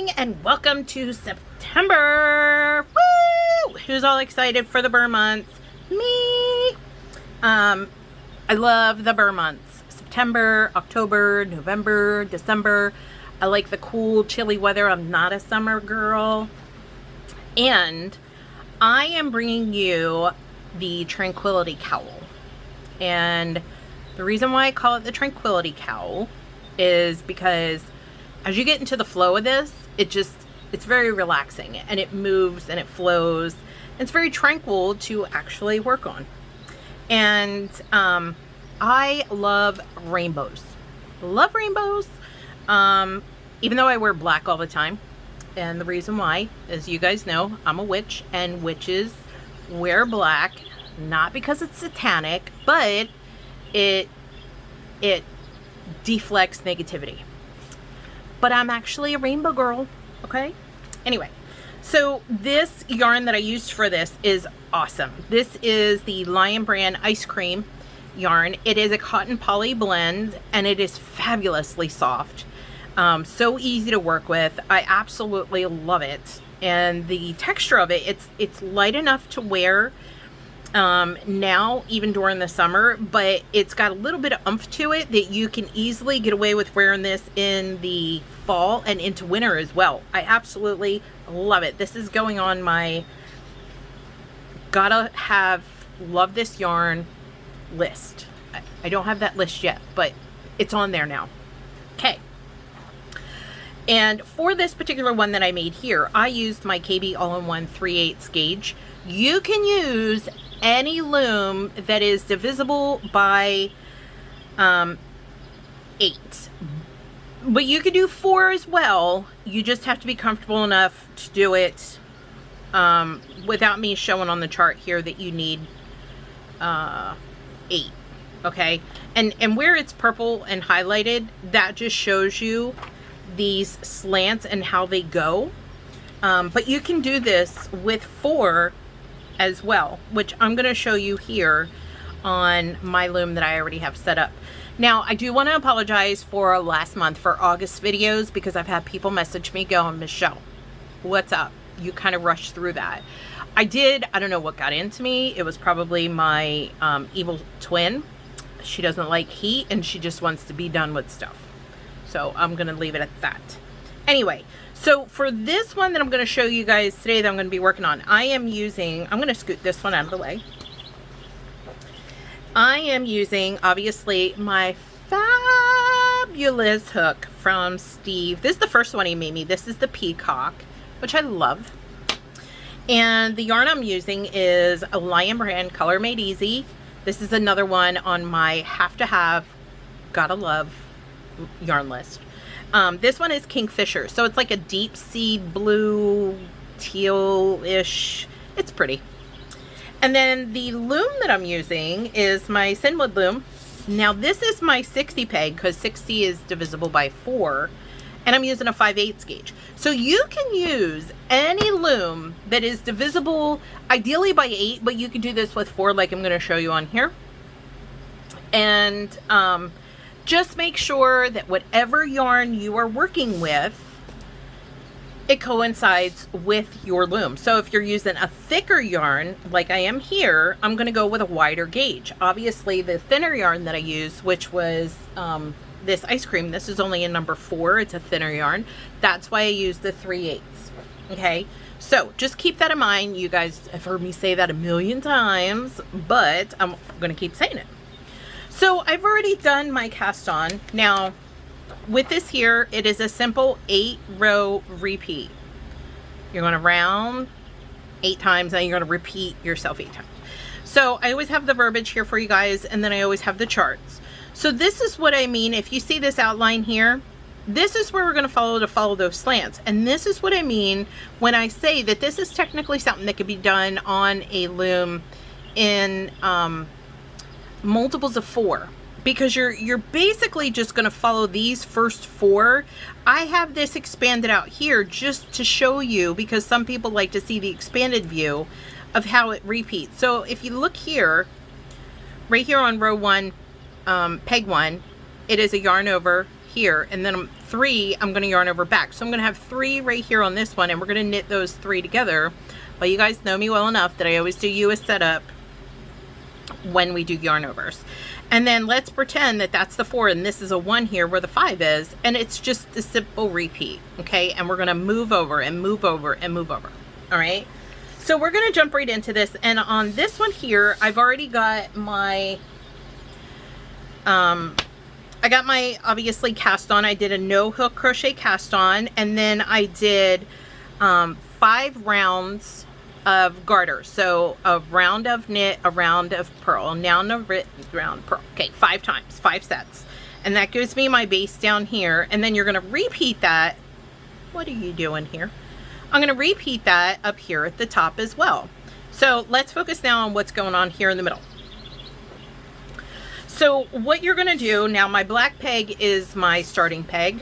morning and welcome to September. Woo! Who's all excited for the burr months? Me. I love the burr months. September, October, November, December. I like the cool, chilly weather. I'm not a summer girl. And I am bringing you the Tranquility cowl. And the reason why I call it the Tranquility cowl is because as you get into the flow of this, it's very relaxing and it moves and it flows. It's very tranquil to actually work on. And I love rainbows. Love rainbows. Even though I wear black all the time. And the reason why, as you guys know, I'm a witch, and witches wear black, not because it's satanic, but it deflects negativity. But I'm actually a rainbow girl, okay? Anyway, so this yarn that I used for this is awesome. This is the Lion brand ice cream yarn. It is a cotton poly blend, and it is fabulously soft. So easy to work with. I absolutely love it. And the texture of it, it's light enough to wear now, even during the summer, but it's got a little bit of oomph to it that you can easily get away with wearing this in the fall and into winter as well. I absolutely love it. This is going on my gotta have, love this yarn list. I don't have that list yet, but it's on there now. Okay. And for this particular one that I made here, I used my KB all-in-one 3/8 gauge. You can use any loom that is divisible by 8. But you could do 4 as well. You just have to be comfortable enough to do it without me showing on the chart here that you need 8. Okay? And where it's purple and highlighted, that just shows you these slants and how they go. But you can do this with 4 as well, which I'm going to show you here on my loom that I already have set up. Now, I do want to apologize for last month for August videos, because I've had people message me going, Michelle, what's up? You kind of rushed through that. I don't know what got into me. It was probably my evil twin. She doesn't like heat and she just wants to be done with stuff. So I'm going to leave it at that. Anyway, so for this one that I'm going to show you guys today that I'm going to be working on, I'm going to scoot this one out of the way. I am using, obviously, my fabulous hook from Steve. This is the first one he made me. This is the Peacock, which I love. And the yarn I'm using is a Lion brand Color Made Easy. This is another one on my have to have, gotta love yarn list. This one is Kingfisher, so it's like a deep sea blue, teal-ish. It's pretty. And then the loom that I'm using is my Sinwood loom. Now this is my 60 peg, because 60 is divisible by 4, and I'm using a 5/8 gauge. So you can use any loom that is divisible, ideally by 8, but you can do this with 4, like I'm going to show you on here. And just make sure that whatever yarn you are working with, it coincides with your loom. So if you're using a thicker yarn, like I am here, I'm going to go with a wider gauge. Obviously, the thinner yarn that I used, which was this ice cream, this is only a number 4. It's a thinner yarn. That's why I used the 3/8. Okay, so just keep that in mind. You guys have heard me say that a million times, but I'm going to keep saying it. So I've already done my cast on. Now with this here, it is a simple 8-row repeat. You're going to round 8 times, and you're going to repeat yourself 8 times. So I always have the verbiage here for you guys, and then I always have the charts. So this is what I mean. If you see this outline here, this is where we're going to follow those slants. And this is what I mean when I say that this is technically something that could be done on a loom in multiples of 4, because you're basically just going to follow these first 4. I have this expanded out here just to show you, because some people like to see the expanded view of how it repeats. So if you look here, right here on row 1, peg 1, it is a yarn over here, and then 3 I'm going to yarn over back. So I'm going to have 3 right here on this one, and we're going to knit those 3 together. Well, you guys know me well enough that I always do you a setup when we do yarn overs. And then let's pretend that that's the 4 and this is a 1 here where the 5 is, and it's just a simple repeat, okay? And we're going to move over and move over and move over. All right, so we're going to jump right into this. And on this one here, I've already got my I got my obviously cast on. I did a no hook crochet cast on, and then I did 5 rounds of garter. So a round of knit, a round of purl, now a round purl. Okay, 5 times, 5 sets. And that gives me my base down here. And then you're going to repeat that. What are you doing here? I'm going to repeat that up here at the top as well. So let's focus now on what's going on here in the middle. So what you're going to do now, my black peg is my starting peg.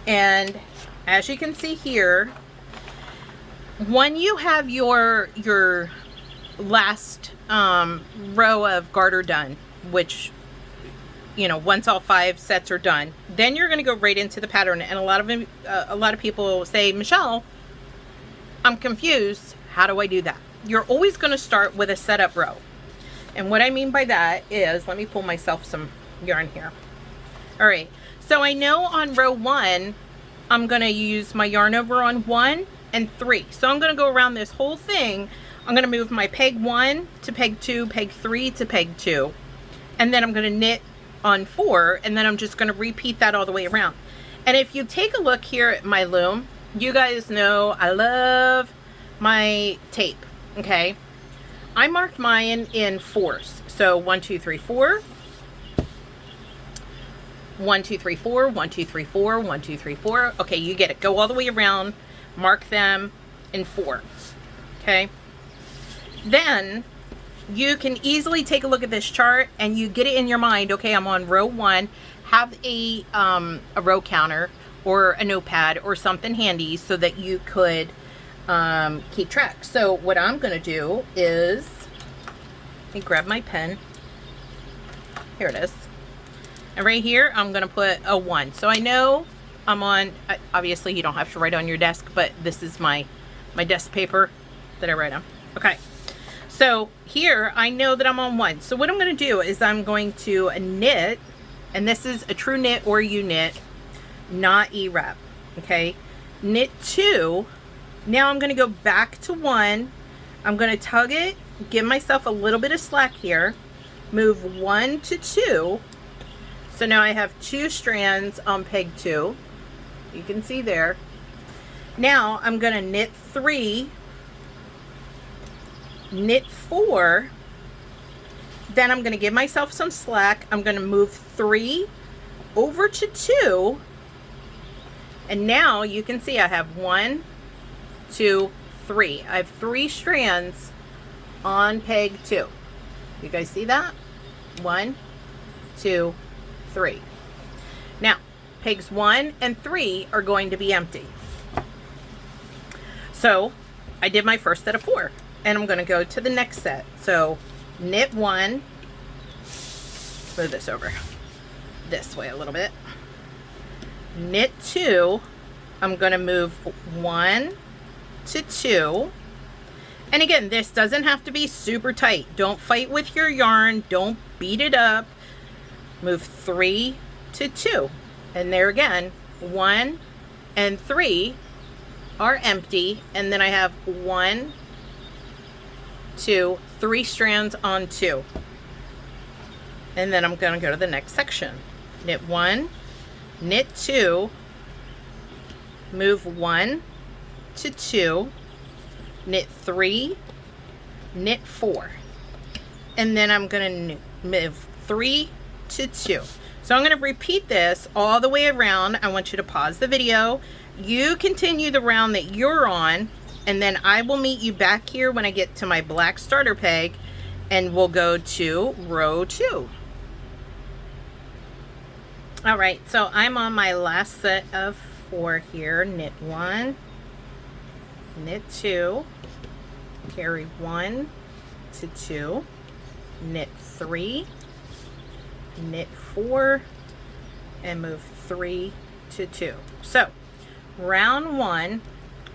And as you can see here, when you have your last row of garter done, which, you know, once all 5 sets are done, then you're going to go right into the pattern. And a lot of people say, Michelle, I'm confused. How do I do that? You're always going to start with a setup row. And what I mean by that is, let me pull myself some yarn here. All right, so I know on row 1, I'm going to use my yarn over on 1 and 3. So I'm going to go around this whole thing. I'm going to move my peg 1 to peg 2, peg 3 to peg 2. And then I'm going to knit on 4, and then I'm just going to repeat that all the way around. And if you take a look here at my loom, you guys know I love my tape, okay? I marked mine in 4s. So 1, 2, 3, 4. 1, 2, 3, 4. 1, 2, 3, 4. 1, 2, 3, 4. Okay, you get it. Go all the way around. Mark them in 4. Okay. Then you can easily take a look at this chart and you get it in your mind. Okay, I'm on row 1. Have a row counter or a notepad or something handy so that you could keep track. So what I'm going to do is, let me grab my pen. Here it is. And right here, I'm going to put a 1. So I know I'm on, obviously you don't have to write on your desk, but this is my desk paper that I write on. Okay. So here, I know that I'm on 1. So what I'm going to do is I'm going to knit, and this is a true knit or U-knit, not E-wrap. Okay. Knit 2. Now I'm going to go back to 1. I'm going to tug it, give myself a little bit of slack here, move 1 to 2. So now I have 2 strands on peg 2. You can see there. Now I'm going to knit 3, knit 4. Then I'm going to give myself some slack. I'm going to move 3 over to 2. And now you can see I have 1, 2, 3. I have 3 strands on peg 2. You guys see that? 1, 2, 3. Now, pegs 1 and 3 are going to be empty. So, I did my first set of 4, and I'm going to go to the next set. So, knit 1, move this over this way a little bit. Knit 2, I'm going to move 1 to 2. And again, this doesn't have to be super tight. Don't fight with your yarn. Don't beat it up. Move 3 to 2. And there again, 1 and 3 are empty. And then I have 1, 2, 3 strands on 2. And then I'm going to go to the next section. Knit 1, knit 2, move 1 to 2, knit 3, knit 4, and then I'm going to move 3 to 2. So I'm going to repeat this all the way around. I want you to pause the video. You continue the round that you're on, and then I will meet you back here when I get to my black starter peg, and we'll go to row 2. All right, so I'm on my last set of 4 here. Knit 1, knit 2, carry 1 to 2, knit 3, knit 4, and move 3 to 2. So round 1,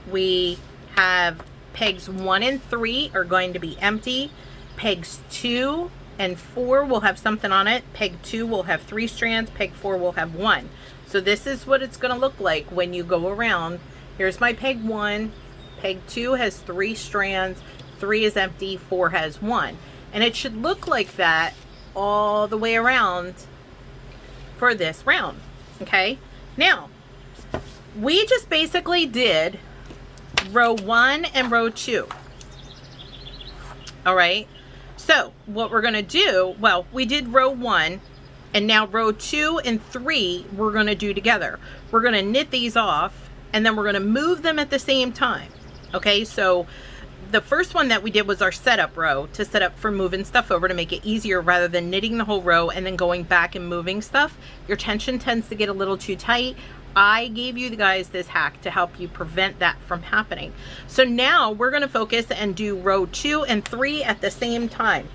we have pegs 1 and 3 are going to be empty. Pegs 2 and 4 will have something on it. Peg 2 will have 3 strands. Peg 4 will have 1. So this is what it's going to look like when you go around. Here's my peg 1. Peg 2 has 3 strands. 3 is empty. 4 has 1. And it should look like that all the way around for this round. Okay? Now, we just basically did row 1 and row 2. All right? So what we're going to do, well, we did row 1, and now row 2 and 3 we're going to do together. We're going to knit these off, and then we're going to move them at the same time. Okay, so the first one that we did was our setup row to set up for moving stuff over to make it easier rather than knitting the whole row and then going back and moving stuff. Your tension tends to get a little too tight. I gave you guys this hack to help you prevent that from happening. So now we're going to focus and do row 2 and 3 at the same time.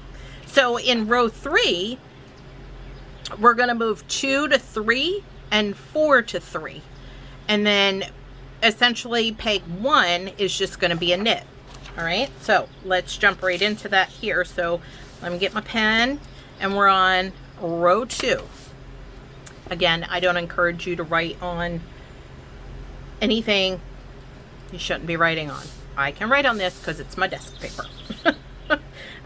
So in row 3, we're going to move 2 to 3 and 4 to 3. And then essentially peg 1 is just going to be a knit. All right, so let's jump right into that here. So let me get my pen, and we're on row 2. Again, I don't encourage you to write on anything you shouldn't be writing on. I can write on this because it's my desk paper.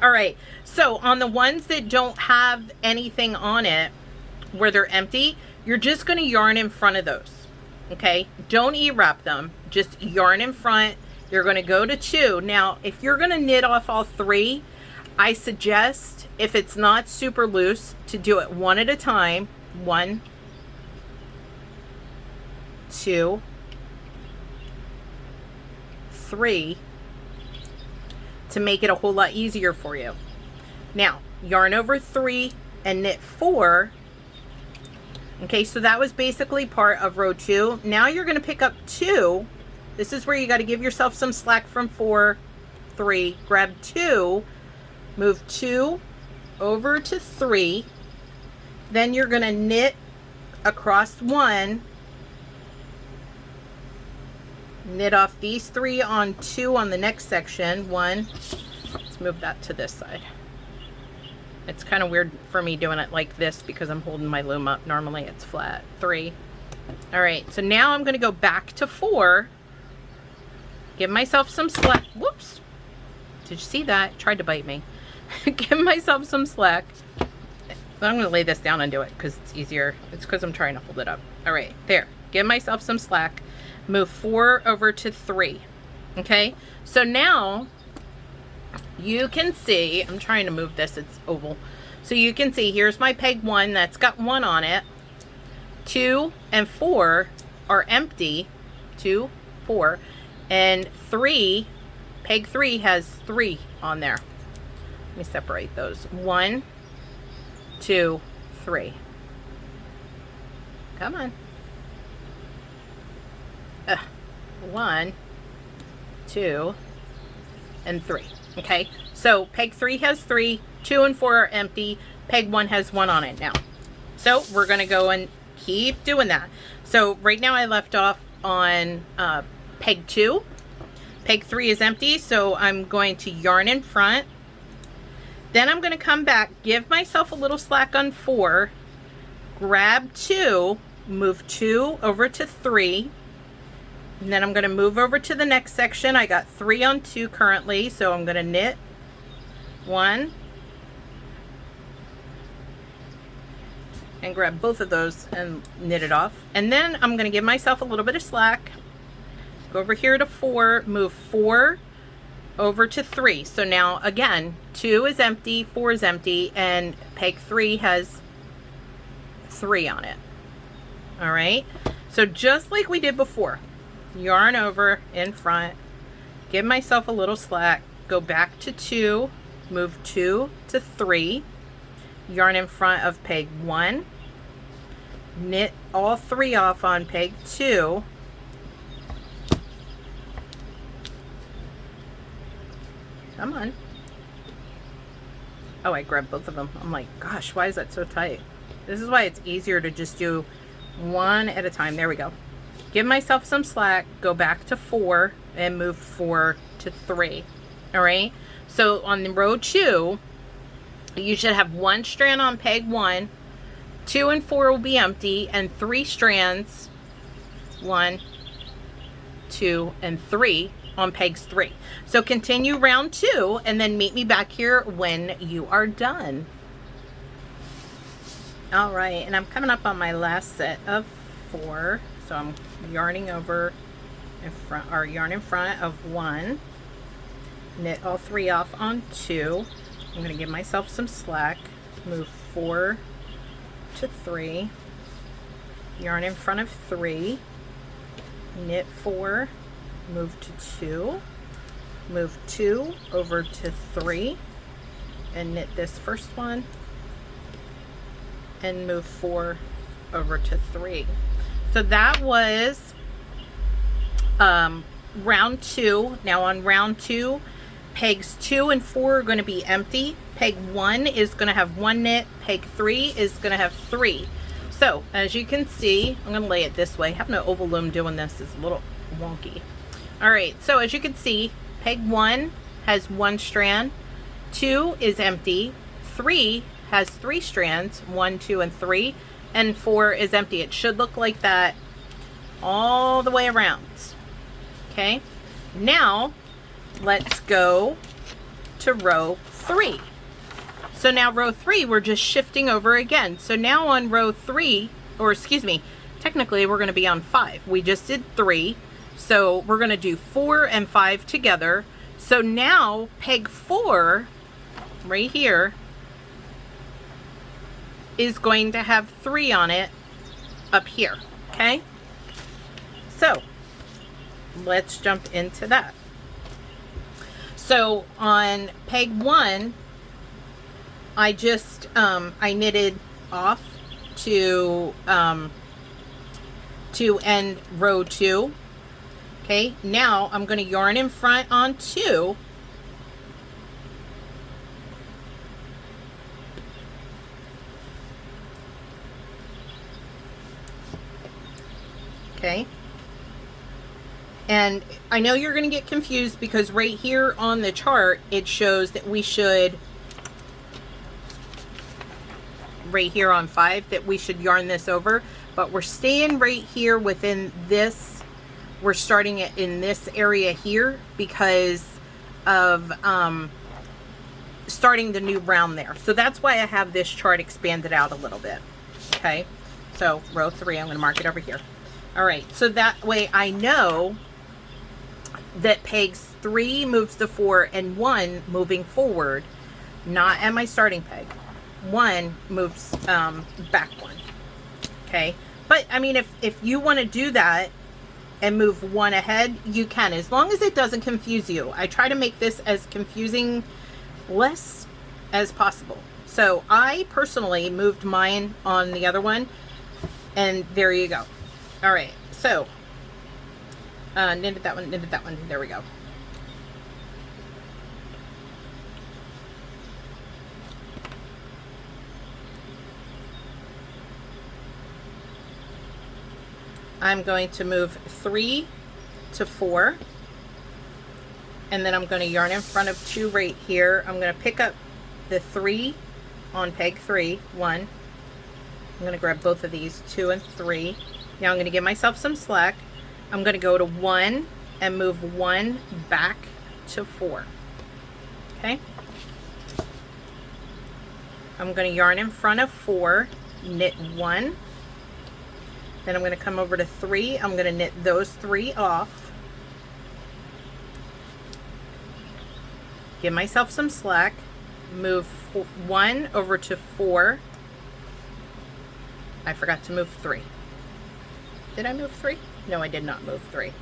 All right, so on the ones that don't have anything on it where they're empty, you're just going to yarn in front of those. Okay, don't E-wrap them, just yarn in front. You're going to go to 2. Now, if you're going to knit off all 3, I suggest, if it's not super loose, to do it one at a time. 1, 2, 3, to make it a whole lot easier for you. Now, yarn over 3 and knit 4. Okay, so that was basically part of row 2. Now you're going to pick up 2. This is where you got to give yourself some slack from 4, 3, grab 2, move 2 over to 3. Then you're going to knit across 1, knit off these 3 on 2 on the next section. 1, let's move that to this side. It's kind of weird for me doing it like this because I'm holding my loom up. Normally it's flat. 3. All right, so now I'm going to go back to 4. Give myself some slack. Whoops. Did you see that? It tried to bite me. Give myself some slack. I'm going to lay this down and do it because it's easier. It's because I'm trying to hold it up. All right, there. Give myself some slack. Move 4 over to 3. Okay, so now you can see, I'm trying to move this, it's oval. So you can see, here's my peg 1 that's got 1 on it. 2 and 4 are empty. 2, 4. And 3, peg 3 has 3 on there. Let me separate those. 1, 2, 3. Come on. 1, 2, and 3. Okay, so peg 3 has 3, 2 and 4 are empty, peg 1 has 1 on it now. So we're going to go and keep doing that. So right now I left off on peg 2. Peg 3 is empty, so I'm going to yarn in front. Then I'm going to come back, give myself a little slack on 4, grab 2, move 2 over to 3, and then I'm going to move over to the next section. I got 3 on 2 currently, so I'm going to knit 1 and grab both of those and knit it off. And then I'm going to give myself a little bit of slack. Go over here to 4, move 4 over to 3. So now again, 2 is empty, 4 is empty, and peg 3 has 3 on it. All right, so just like we did before, yarn over in front, give myself a little slack, go back to 2, move 2 to 3, yarn in front of peg 1, knit all 3 off on peg 2, come on. Oh, I grabbed both of them. I'm like, gosh, why is that so tight? This is why it's easier to just do one at a time. There we go. Give myself some slack, go back to 4 and move 4 to 3. All right. So on the row 2, you should have 1 strand on peg 1, 2 and 4 will be empty, and 3 strands, 1, 2, and 3 on pegs 3. So continue round 2 and then meet me back here when you are done. All right, and I'm coming up on my last set of 4. So I'm yarning over in front, or yarn in front of 1, knit all 3 off on 2. I'm going to give myself some slack, move 4 to 3, yarn in front of 3, knit 4, move to 2, move 2 over to 3, and knit this first one, and move 4 over to 3. So that was round 2. Now on round 2, pegs 2 and 4 are going to be empty. Peg 1 is going to have 1 knit. Peg 3 is going to have 3. So as you can see, I'm going to lay it this way. Having an oval loom doing this is a little wonky. All right, so as you can see, peg 1 has 1 strand, 2 is empty, 3 has 3 strands, 1, 2, and 3, and 4 is empty. It should look like that all the way around. Okay, now let's go to row 3. So now row 3, we're just shifting over again. So now on row 3, or excuse me, technically we're going to be on 5. We just did 3, so we're going to do 4 and 5 together. So now peg 4 right here is going to have 3 on it up here. Okay, so let's jump into that. So on peg 1, I just I knitted off to end row 2. Okay, now I'm going to yarn in front on 2. Okay, and I know you're going to get confused because right here on the chart it shows that we should, right here on 5, that we should yarn this over, but we're staying right here within this. We're starting it in this area here because of starting the new round there. So that's why I have this chart expanded out a little bit. Okay, so row 3, I'm going to mark it over here. All right, so that way I know that pegs 3 moves to 4 and 1 moving forward, not at my starting peg. 1 moves back 1. Okay, but I mean, if you want to do that and move 1 ahead, you can, as long as it doesn't confuse you. I try to make this as confusing less as possible. So I personally moved mine on the other one, and there you go. All right, so knitted that one, knitted that one. There we go. I'm going to move 3 to 4, and then I'm going to yarn in front of 2 right here. I'm going to pick up the 3 on peg 3, 1. I'm going to grab both of these, 2 and 3. Now I'm going to give myself some slack. I'm going to go to 1 and move 1 back to 4. Okay. I'm going to yarn in front of 4, knit 1. Then I'm going to come over to 3. I'm going to knit those 3 off. Give myself some slack. Move 1 over to 4. I forgot to move 3. Did I move 3? No, I did not move 3.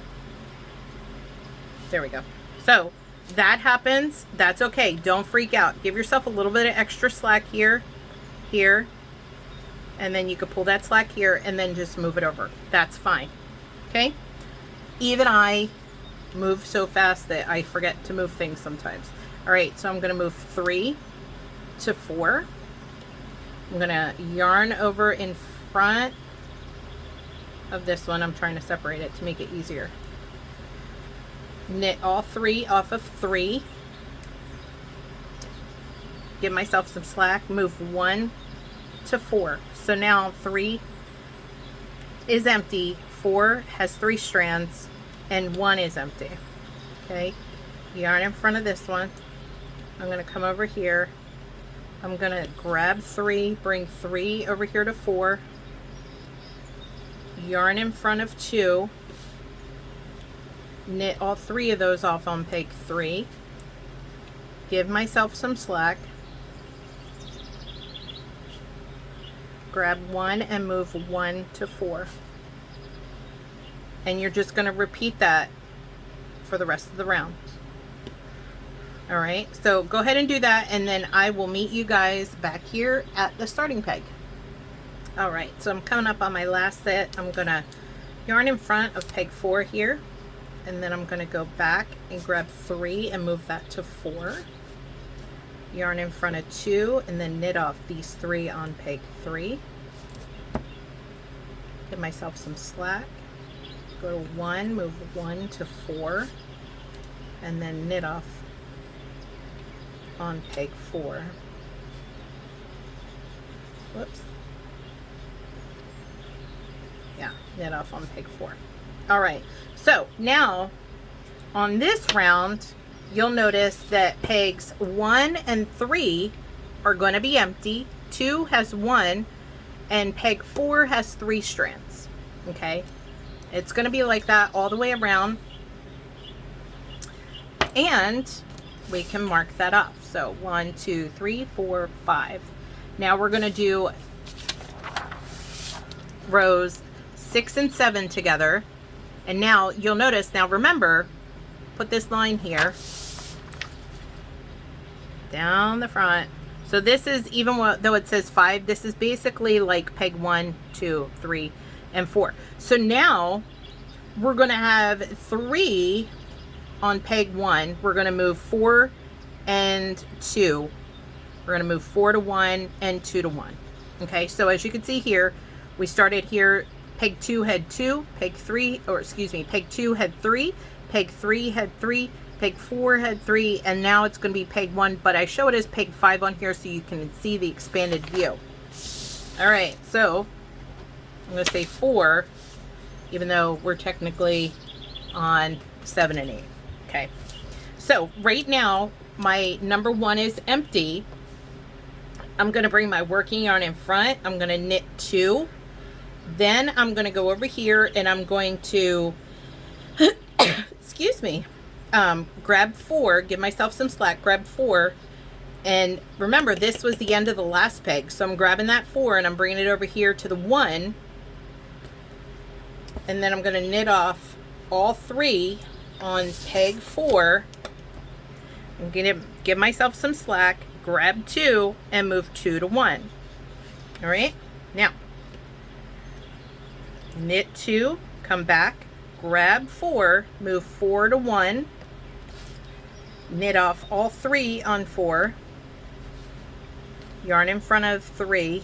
There we go. So that happens. That's okay. Don't freak out. Give yourself a little bit of extra slack here, here, and then you can pull that slack here and then just move it over. That's fine. Okay? Even I move so fast that I forget to move things sometimes. All right, so I'm going to move 3 to 4. I'm going to yarn over in front of this one. I'm trying to separate it to make it easier. Knit all 3 off of 3. Give myself some slack, move 1 to 4. So now 3 is empty, 4 has 3 strands, and 1 is empty. Okay, yarn in front of this one. I'm going to come over here. I'm going to grab 3, bring 3 over here to 4. Yarn in front of 2. Knit all 3 of those off on peg 3. Give myself some slack. Grab 1 and move 1 to 4. And you're just going to repeat that for the rest of the round. All right, so go ahead and do that, and then I will meet you guys back here at the starting peg. All right, so I'm coming up on my last set. I'm gonna yarn in front of peg 4 here, and then I'm gonna go back and grab 3 and move that to 4. Yarn in front of 2, and then knit off these 3 on peg 3. Give myself some slack. Go to 1, move 1 to 4, and then knit off on peg 4. Whoops. Yeah, knit off on peg 4. All right, so now on this round, you'll notice that pegs 1 and 3 are going to be empty. 2 has 1, and peg 4 has 3 strands. Okay, it's going to be like that all the way around, and we can mark that off. So 1, 2, 3, 4, 5. Now we're going to do rows 6 and 7 together. And now you'll notice, now remember, put this line here down the front. So this is, even though it says 5, this is basically like peg 1, 2, 3, and 4. So now we're going to have 3 on peg 1. We're going to move 4 and 2. We're going to move 4 to 1 and 2 to 1. Okay, so as you can see here, we started here. Peg 2 had 2, peg 3, or excuse me, peg 2 had 3, peg 3 had 3, peg 4 had 3, and now it's going to be peg 1, but I show it as peg 5 on here so you can see the expanded view. All right, so I'm going to say 4, even though we're technically on 7 and 8. Okay, so right now my number 1 is empty. I'm going to bring my working yarn in front. I'm going to knit 2. Then I'm going to go over here and I'm going to, excuse me, grab 4, give myself some slack, grab 4. And remember, this was the end of the last peg. So I'm grabbing that 4 and I'm bringing it over here to the 1. And then I'm going to knit off all 3 on peg 4. I'm going to give myself some slack, grab 2, and move 2 to 1. All right, now knit 2, come back, grab 4, move 4 to 1, knit off all 3 on 4, yarn in front of 3,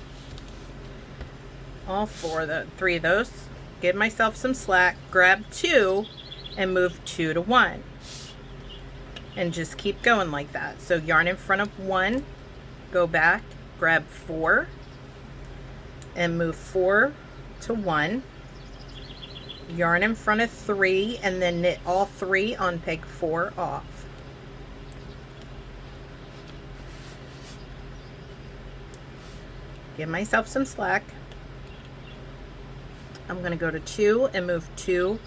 all 3 of those, give myself some slack, grab 2, and move 2 to 1. And just keep going like that. So yarn in front of 1, go back, grab 4, and move 4 to 1. Yarn in front of 3, and then knit all 3 on peg 4 off. Give myself some slack. I'm going to go to 2 and move 2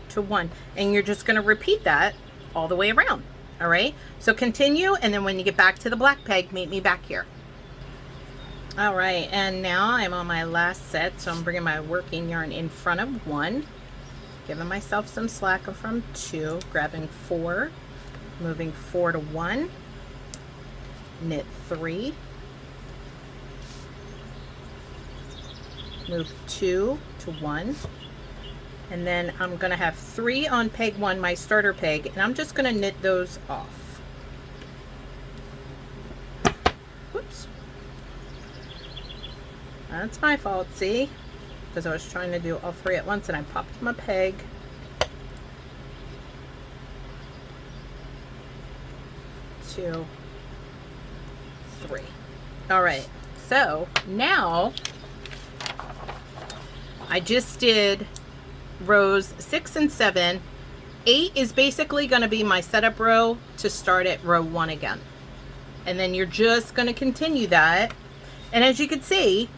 to 1. And you're just going to repeat that all the way around. All right, so continue, and then when you get back to the black peg, meet me back here. All right, and now I'm on my last set, so I'm bringing my working yarn in front of 1, giving myself some slack from 2, grabbing 4, moving 4 to 1, knit 3, move 2 to 1, and then I'm going to have 3 on peg 1, my starter peg, and I'm just going to knit those off. Whoops. That's my fault, see? because I was trying to do all 3 at once and I popped my peg. 2, 3. All right, so now I just did rows 6 and 7. 8 is basically going to be my setup row to start at row 1 again. And then you're just going to continue that. And as you can see,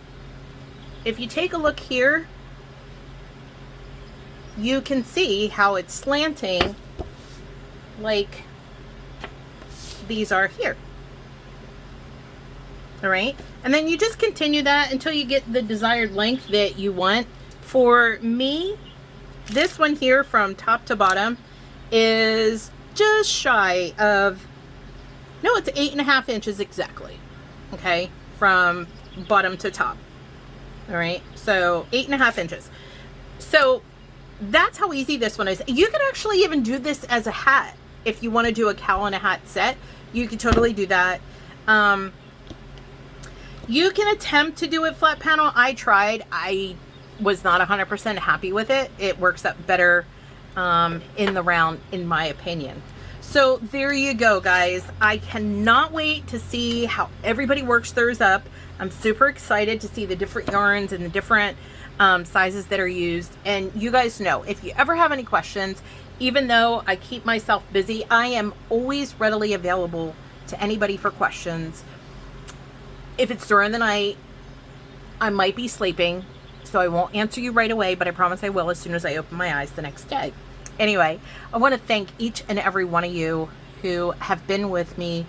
if you take a look here, you can see how it's slanting like these are here. All right, and then you just continue that until you get the desired length that you want. For me, this one here from top to bottom is just shy of, no, it's 8.5 inches exactly. Okay, from bottom to top. All right, so 8.5 inches. So that's how easy this one is. You can actually even do this as a hat. If you want to do a cowl and a hat set, you can totally do that. You can attempt to do it flat panel. I tried. I was not 100% happy with it. It works up better in the round, in my opinion. So there you go, guys. I cannot wait to see how everybody works theirs up. I'm super excited to see the different yarns and the different sizes that are used. And you guys know, if you ever have any questions, even though I keep myself busy, I am always readily available to anybody for questions. If it's during the night, I might be sleeping, so I won't answer you right away, but I promise I will as soon as I open my eyes the next day. Anyway, I want to thank each and every one of you who have been with me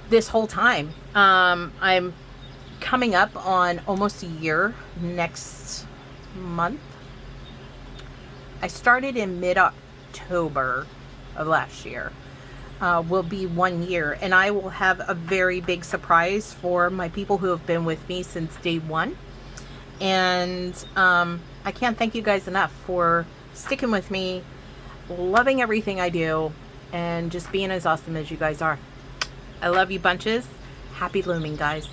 this whole time. I'm coming up on almost a year next month. I started in mid-October of last year. Will be 1 year, and I will have a very big surprise for my people who have been with me since day 1. And I can't thank you guys enough for sticking with me, loving everything I do, and just being as awesome as you guys are. I love you bunches. Happy looming, guys.